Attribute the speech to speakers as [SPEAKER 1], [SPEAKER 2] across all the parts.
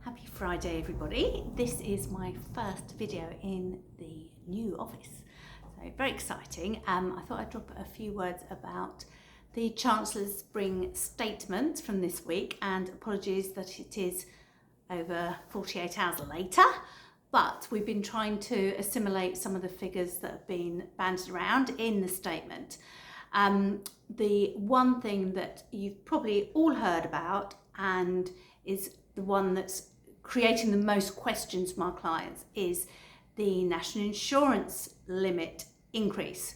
[SPEAKER 1] Happy Friday everybody. This is my first video in the new office, so very exciting. I thought I'd drop a few words about the Chancellor's Spring Statement from this week, and apologies that it is over 48 hours later, but we've been trying to assimilate some of the figures that have been bandied around in the statement. The one thing that you've probably all heard about and is the one that's creating the most questions from our clients is the national insurance limit increase.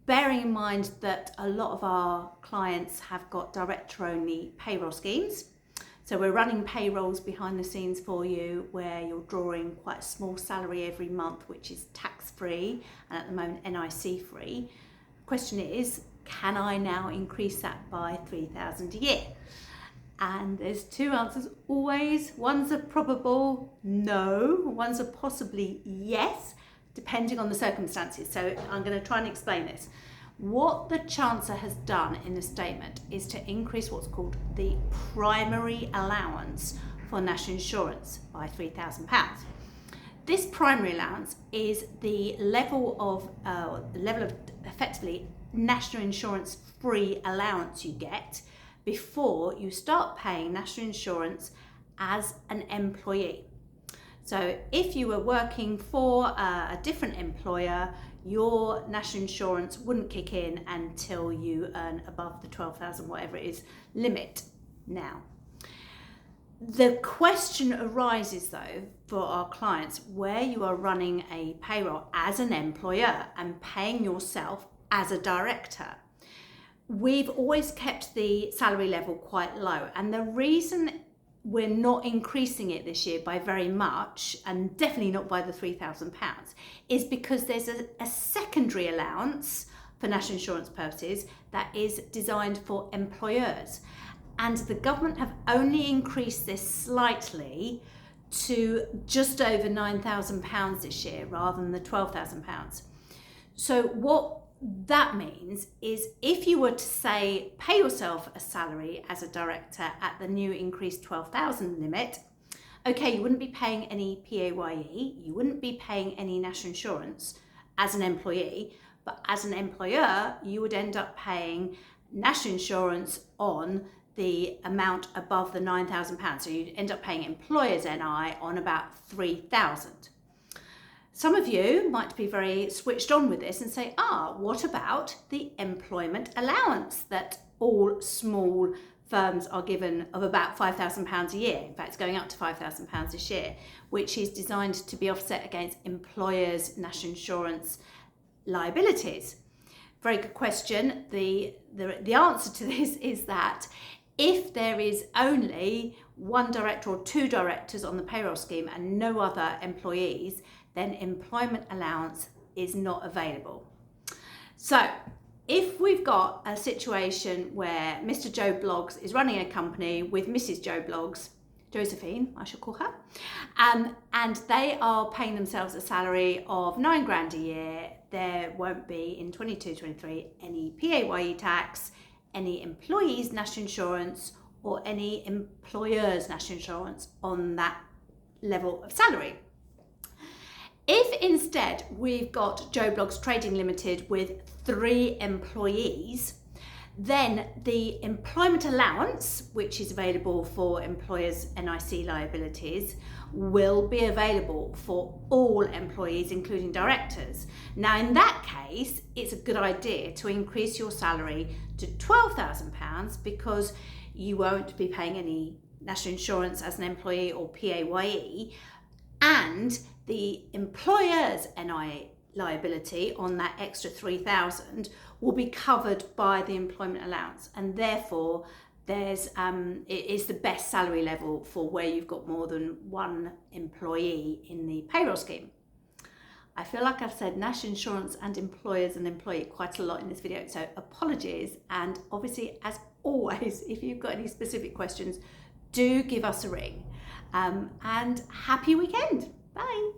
[SPEAKER 1] Bearing in mind that a lot of our clients have got director-only payroll schemes, so we're running payrolls behind the scenes for you where you're drawing quite a small salary every month, which is tax-free and at the moment NIC-free. Question is, can I now increase that by $3,000 a year? And there's two answers always. One's a probable no, one's a possibly yes, depending on the circumstances. So I'm going to try and explain this. What the Chancellor has done in the statement is to increase what's called the primary allowance for national insurance by £3,000. This primary allowance is the level of effectively national insurance free allowance you get before you start paying national insurance as an employee. So if you were working for a different employer, your national insurance wouldn't kick in until you earn above the 12,000 whatever it is limit now. The question arises though for our clients where you are running a payroll as an employer and paying yourself as a director. We've always kept the salary level quite low, and the reason we're not increasing it this year by very much, and definitely not by the £3,000, is because there's a secondary allowance for national insurance purposes that is designed for employers. And the government have only increased this slightly to just over £9,000 this year rather than the £12,000. So what that means is if you were to say pay yourself a salary as a director at the new increased 12,000 limit, okay, you wouldn't be paying any PAYE, you wouldn't be paying any national insurance as an employee, but as an employer, you would end up paying national insurance on the amount above the £9,000. So you'd end up paying employers NI on about £3,000. Some of you might be very switched on with this and say, what about the employment allowance that all small firms are given of about £5,000 a year? In fact, it's going up to £5,000 this year, which is designed to be offset against employers' national insurance liabilities. Very good question. The answer to this is that if there is only one director or two directors on the payroll scheme and no other employees, then employment allowance is not available. So if we've got a situation where Mr. Joe Bloggs is running a company with Mrs. Joe Bloggs, Josephine, I shall call her, and they are paying themselves a salary of £9,000 a year, there won't be in 22-23 any PAYE tax, any employees' national insurance, or any employer's national insurance on that level of salary. If instead we've got Joe Bloggs Trading Limited with 3 employees, then the employment allowance, which is available for employers' NIC liabilities, will be available for all employees, including directors. Now, in that case, it's a good idea to increase your salary to £12,000 because you won't be paying any national insurance as an employee or PAYE, and the employer's NI liability on that extra £3,000 will be covered by the employment allowance, and therefore it is the best salary level for where you've got more than one employee in the payroll scheme. I feel like I've said national insurance and employers and employee quite a lot in this video, so apologies, and obviously as always, if you've got any specific questions, do give us a ring, and happy weekend. Bye.